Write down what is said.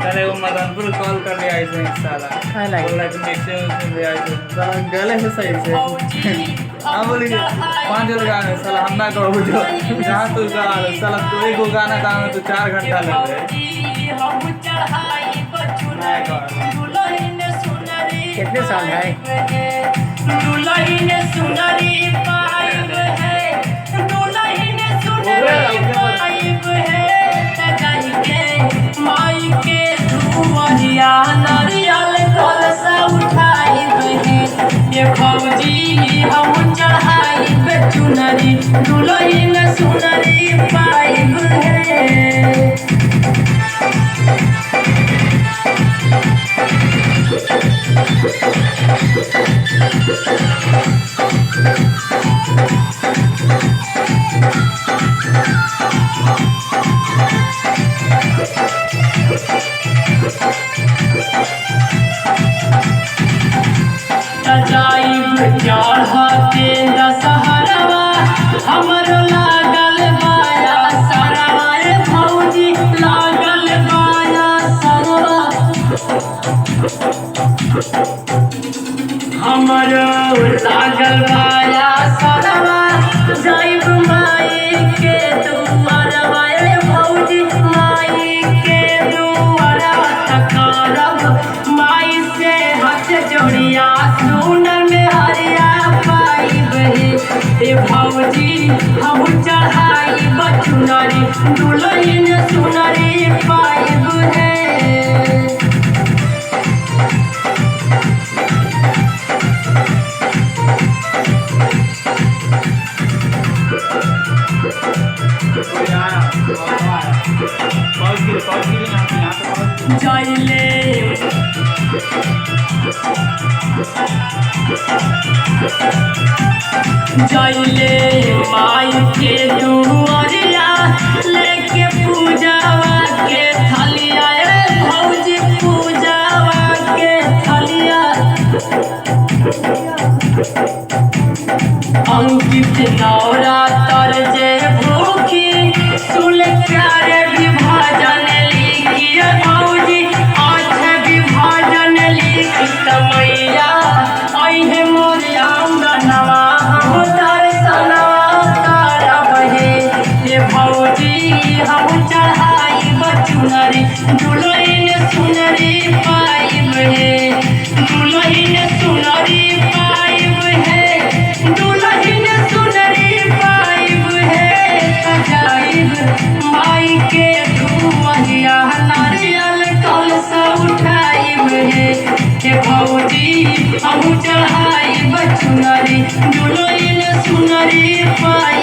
कल वो मदनपुर कॉल कर लिया ऐसे साला काय लागे? बोला कि मिक्सिंग उक्सिंग ले आए थे साला गले से सही से हाँ बोली 5 गाने साला हम ना कहो जो जहाँ तू गा साला तू एक गाना गा में तो 4 घंटा लग गए कितने साल है? नारियल कलशा उठाई फौजी हम चढ़ाई चुनरी दुलहिन सुनरी पाइब है। चढ़ते दशहरवा हमरो लागल बाया सरवा फौजी लागल बाया सरवा हमरो लागल बाया सरवा जाइब माई के दुआरवा फौजी माई के दुआरवा तकरब माई से हाथ जोड़िया सुन भौजी हम चढ़ाई बचुनरी दुलहिन सुनरी पाइब है। जाइले जाइले माई के दुआरिया लेके पूजावा के थलिया भौजी पूजावा के थलिया अंकित नौरा तर जे भूखी सुन प्यारे विभाजन लिखी भौजी आठ विभाजन लिखी तमैया अहे मोरिया नवा भौजी हम चढ़ाई बचुनरी दुलहिन सुनरी पाइब है। दुलहिन सुनरी पाइब है। दुलहिन सुनरी पाइब है। जाइब माई के दुआरिया नारियल कलशा उठाइब है। भौजी हम चढ़ाई बचुनरी दुलहिन सुनरी पाइब